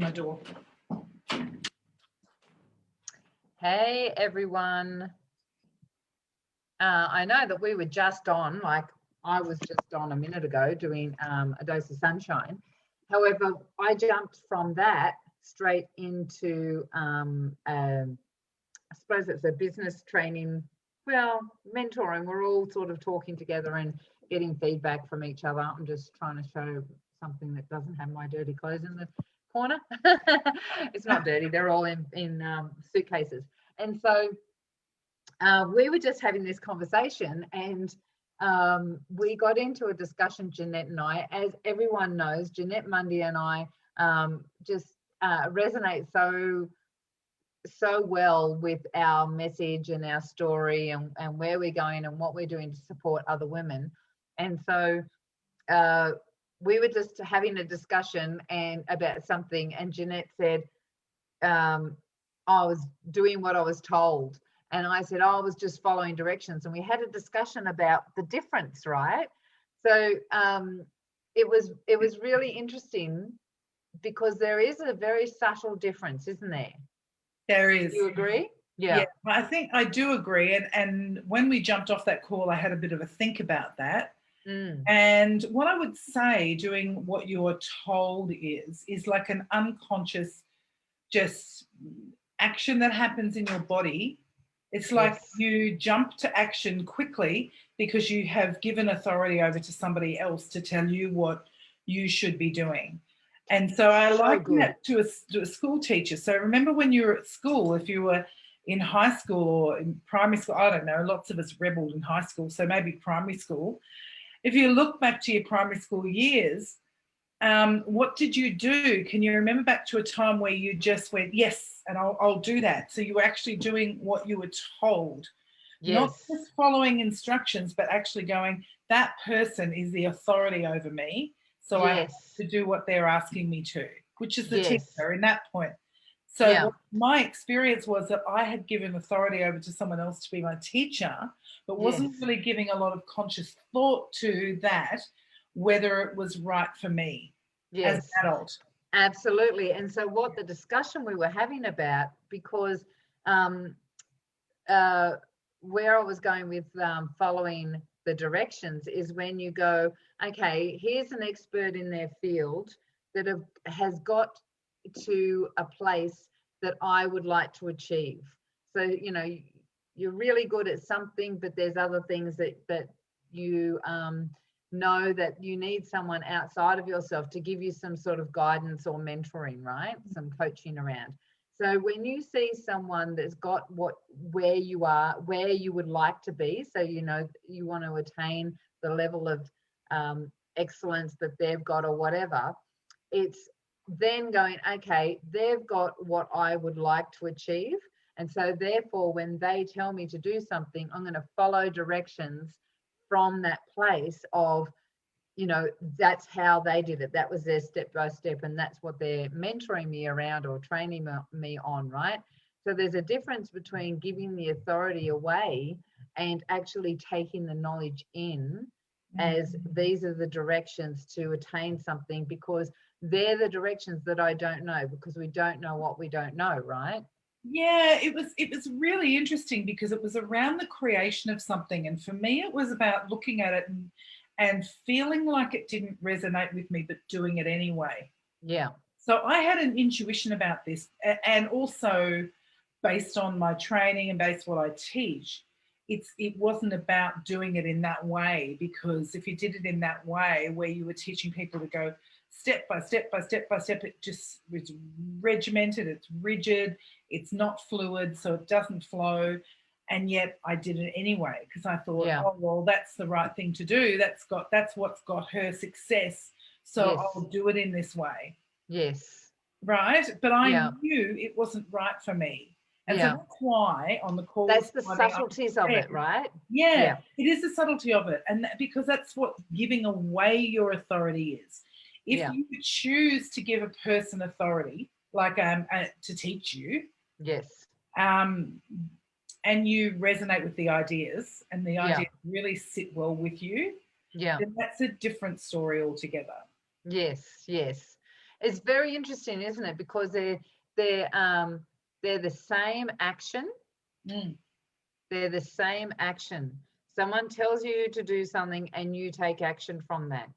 my door. Hey, everyone. I know that we were just on, like I was just on a minute ago doing a dose of sunshine. However, I jumped from that straight into, I suppose it's a business training, well, mentoring. We're all sort of talking together and getting feedback from each other. I'm just trying to show something that doesn't have my dirty clothes in the corner. It's not dirty. They're all in suitcases. And so we were just having this conversation, and we got into a discussion, Jeanette and I. As everyone knows, Jeanette Mundy and I just resonate so well with our message and our story, and where we're going and what we're doing to support other women. And so we were just having a discussion and about something, and Jeanette said, I was doing what I was told. And I said, I was just following directions. And we had a discussion about the difference, right? So it was really interesting, because there is a very subtle difference, isn't there? There is. Do you agree? Yeah. I think I do agree. And when we jumped off that call, I had a bit of a think about that. And what I would say, doing what you're told is like an unconscious just action that happens in your body. It's like Yes. you jump to action quickly because you have given authority over to somebody else to tell you what you should be doing. And so I liken that to a school teacher. So remember when you were at school, if you were in high school or in primary school, I don't know, lots of us rebelled in high school, so maybe primary school. If you look back to your primary school years, what did you do? Can you remember back to a time where you just went, yes, and I'll do that? So you were actually doing what you were told, not just following instructions, but actually going, that person is the authority over me, so I have to do what they're asking me to, which is the teacher in that point. So what my experience was that I had given authority over to someone else to be my teacher, but wasn't really giving a lot of conscious thought to that, whether it was right for me as an adult. Absolutely. And so what the discussion we were having about, because where I was going with following the directions is when you go, okay, here's an expert in their field that has got to a place that I would like to achieve. So, you know, you're really good at something, but there's other things that you know that you need someone outside of yourself to give you some sort of guidance or mentoring, right? Some coaching around. So when you see someone that's got where you are, where you would like to be, so you know you want to attain the level of excellence that they've got or whatever, it's then going, okay, they've got what I would like to achieve. And so therefore, when they tell me to do something, I'm going to follow directions from that place of, you know, that's how they did it. That was their step by step, and that's what they're mentoring me around or training me on, right? So there's a difference between giving the authority away and actually taking the knowledge in as these are the directions to attain something, because they're the directions that I don't know, because we don't know what we don't know, right? Yeah, it was really interesting because it was around the creation of something, and for me it was about looking at it and feeling like it didn't resonate with me, but doing it anyway. Yeah. So I had an intuition about this, and also based on my training and based on what I teach, it wasn't about doing it in that way, because if you did it in that way where you were teaching people to go step by step by step by step, it just was regimented, it's rigid, it's not fluid, so it doesn't flow. And yet I did it anyway because I thought, oh, well, that's the right thing to do. That's what's got her success. So I'll do it in this way. Yes. Right. But I knew it wasn't right for me. And so that's why on the call. That's the subtleties of it, right? Yeah, it is the subtlety of it. And because that's what giving away your authority is. If you choose to give a person authority, like to teach you. Yes. And you resonate with the ideas and the ideas really sit well with you, then that's a different story altogether. Yes, yes. It's very interesting, isn't it? Because they're the same action. Mm. They're the same action. Someone tells you to do something and you take action from that.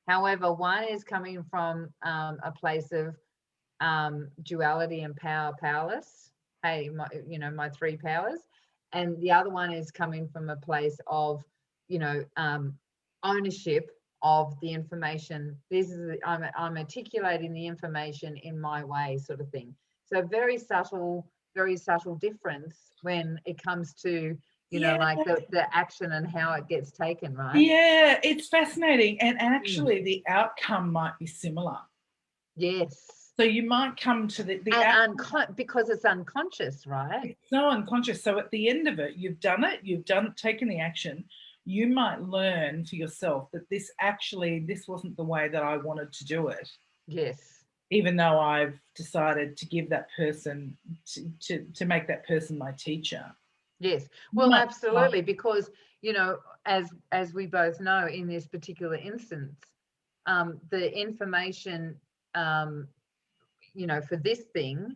However, one is coming from a place of duality and power, powerless. Hey, my three powers. And the other one is coming from a place of, ownership of the information. I'm articulating the information in my way, sort of thing. So very subtle difference when it comes to, like the action and how it gets taken, right? Yeah, it's fascinating. And actually the outcome might be similar. Yes. So you might come to the because it's unconscious, right? It's so unconscious. So at the end of it, you've done it, taken the action. You might learn for yourself that this wasn't the way that I wanted to do it. Yes. Even though I've decided to give that person to make that person my teacher. Yes. Well, absolutely, because as we both know, in this particular instance, the information for this thing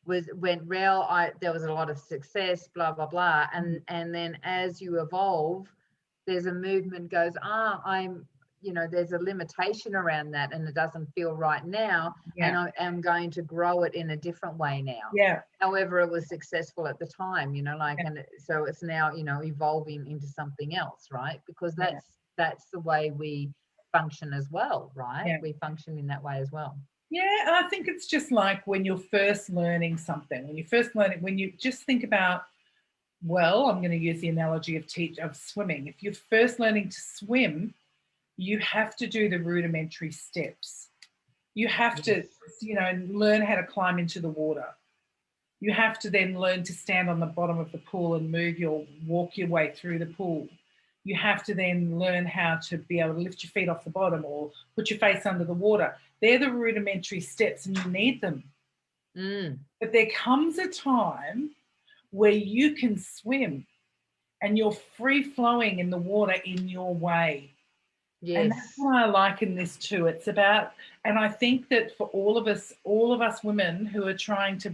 went well. There was a lot of success, blah blah blah, and then as you evolve, there's a movement goes, I'm there's a limitation around that, and it doesn't feel right now, and I am going to grow it in a different way now. Yeah. However, it was successful at the time, and so it's now evolving into something else, right? Because that's the way we function as well, right? Yeah. We function in that way as well. Yeah, I think it's just like when you're first learning something, when you just think about, well, I'm going to use the analogy of swimming. If you're first learning to swim, you have to do the rudimentary steps. You have to, learn how to climb into the water. You have to then learn to stand on the bottom of the pool and walk your way through the pool. You have to then learn how to be able to lift your feet off the bottom or put your face under the water. They're the rudimentary steps and you need them. But there comes a time where you can swim and you're free flowing in the water in your way. Yes. And that's what I liken this to. It's about, and I think that for all of us women who are trying to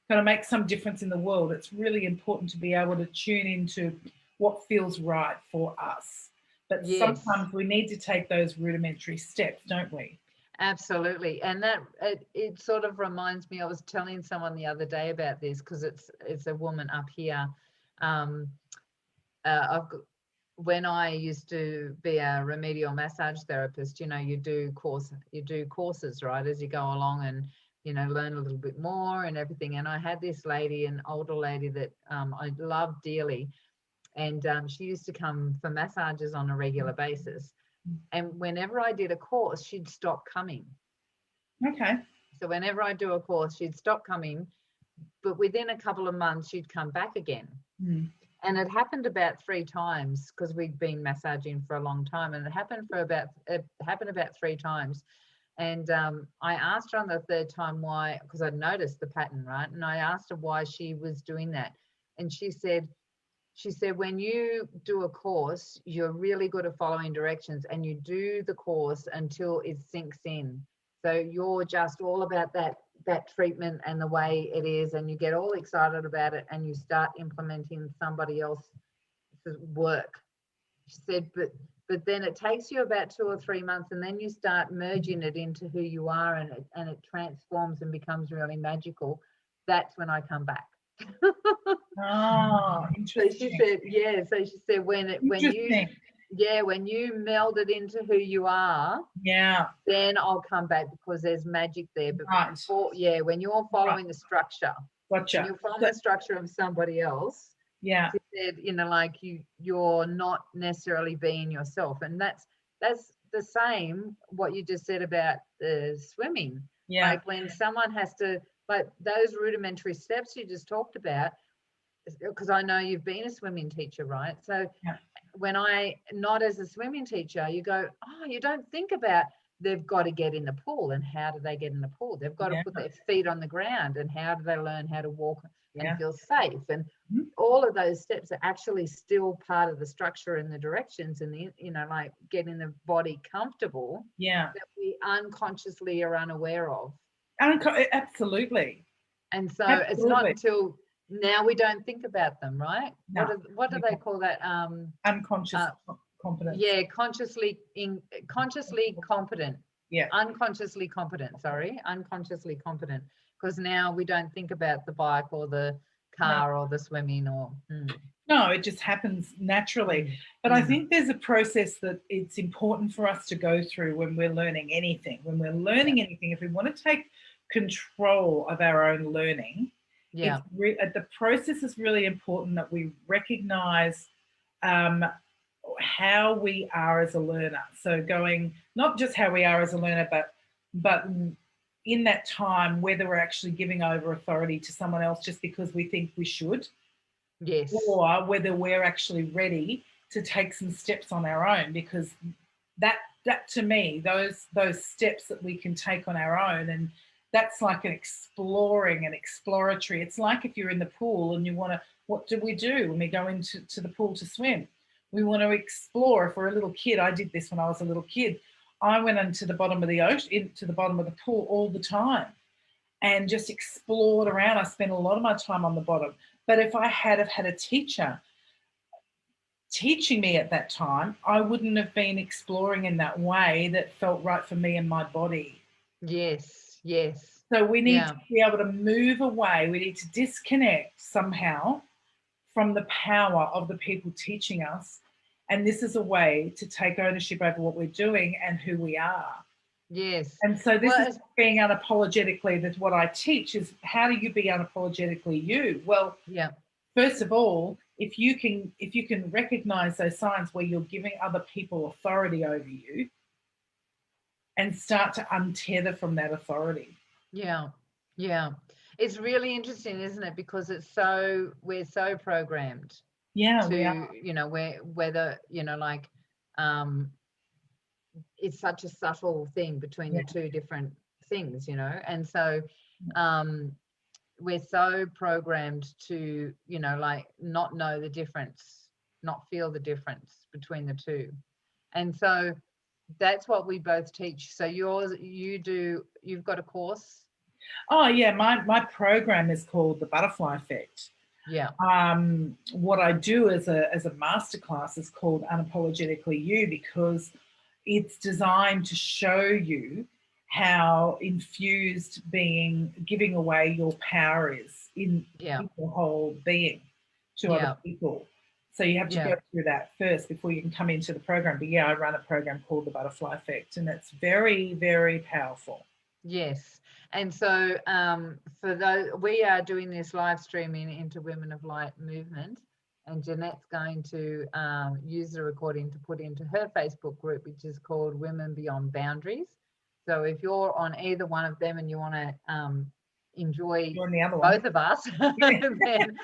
kind of make some difference in the world, it's really important to be able to tune into what feels right for us. But sometimes we need to take those rudimentary steps, don't we? Absolutely. And that it sort of reminds me, I was telling someone the other day about this because it's a woman up here. When I used to be a remedial massage therapist, you do courses, right, as you go along and learn a little bit more and everything. And I had this lady, an older lady that I loved dearly, and she used to come for massages on a regular basis. And whenever I did a course, she'd stop coming. Okay. So whenever I do a course, she'd stop coming, but within a couple of months, she'd come back again. And it happened about 3 times because we'd been massaging for a long time, and it happened about 3 times. And I asked her on the 3rd time why, because I'd noticed the pattern, right? And I asked her why she was doing that, and she said, when you do a course, you're really good at following directions, and you do the course until it sinks in. So you're just all about that treatment and the way it is, and you get all excited about it, and you start implementing somebody else's work. She said, but then it takes you about 2 or 3 months, and then you start merging it into who you are, and it transforms and becomes really magical. That's when I come back. Oh, interesting. So she said when you meld it into who you are, then I'll come back because there's magic there. But when you're following the structure, gotcha. You're following the structure of somebody else. Yeah. She said, like you're not necessarily being yourself, and that's the same what you just said about the swimming. Yeah. Like when someone has to, like those rudimentary steps you just talked about, because I know you've been a swimming teacher, right? So when not as a swimming teacher, you go, you don't think about they've got to get in the pool. And how do they get in the pool? They've got to put their feet on the ground. And how do they learn how to walk and feel safe? And all of those steps are actually still part of the structure and the directions and the, you know, like getting the body comfortable. That we unconsciously are unaware of. Absolutely. And so it's not until now we don't think about them, right? No, what do they call that? Unconscious competence. Yeah, consciously competent. Yeah. Unconsciously competent, unconsciously competent. Because now we don't think about the bike or the car or the swimming or no, it just happens naturally. But I think there's a process that it's important for us to go through when we're learning anything. When we're learning anything, if we want to take control of our own learning, the process is really important that we recognize how we are as a learner. So going not just how we are as a learner, but in that time whether we're actually giving over authority to someone else just because we think we should. Yes. Or whether we're actually ready to take some steps on our own, because that to me, those steps that we can take on our own, and that's like an exploring and exploratory. It's like if you're in the pool and you want to, what do we do when we go into the pool to swim? We want to explore. If we're a little kid, I did this when I was a little kid. I went into the bottom of the ocean, into the bottom of the pool all the time and just explored around. I spent a lot of my time on the bottom. But if I had have had a teacher teaching me at that time, I wouldn't have been exploring in that way that felt right for me and my body. Yes, yes. So we need to be able to move away. We need to disconnect somehow from the power of the people teaching us. And this is a way to take ownership over what we're doing and who we are. Yes. And so this is being unapologetically, that's what I teach, is how do you be unapologetically you? Well, first of all, if you can recognize those signs where you're giving other people authority over you and start to untether from that authority. Yeah. It's really interesting, isn't it? Because we're so programmed. Yeah, to, we are. You know, whether, you know, like it's such a subtle thing between the two different things, you know, and so we're so programmed to, you know, like not know the difference, not feel the difference between the two. And so that's what we both teach. So you've got a course? Oh yeah, my program is called the Butterfly Effect. Yeah. What I do as a masterclass is called Unapologetically You, because it's designed to show you how infused giving away your power is in your whole being to other people. So you have to go through that first before you can come into the program. But I run a program called the Butterfly Effect, and it's very, very powerful. Yes. And so for those, we are doing this live streaming into Women of Light movement, and Jeanette's going to use the recording to put into her Facebook group, which is called Women Beyond Boundaries. So if you're on either one of them and you want to enjoy both of us, then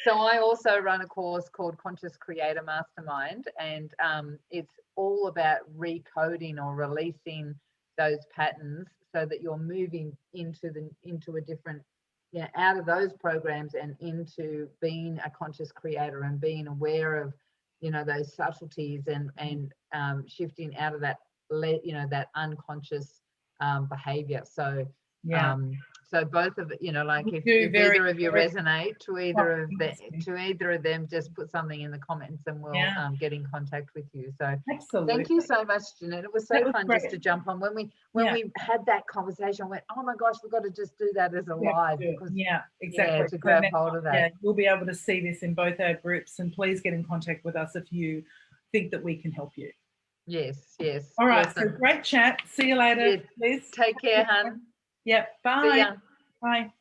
So I also run a course called Conscious Creator Mastermind, and it's all about recoding or releasing those patterns so that you're moving into a different, out of those programs and into being a conscious creator and being aware of, those subtleties and shifting out of that, that unconscious behavior. So so both of it, like if either of you resonate to either of them, just put something in the comments and we'll get in contact with you. So thank you so much, Jeanette. It was so fun just to jump on. When we had that conversation, I went, oh my gosh, we've got to just do that as a live, because exactly, to grab hold of that. You'll be able to see this in both our groups, and please get in contact with us if you think that we can help you. Yes. All right, awesome. So great chat. See you later. Please take care, hun. Yep. Bye. See ya. Bye.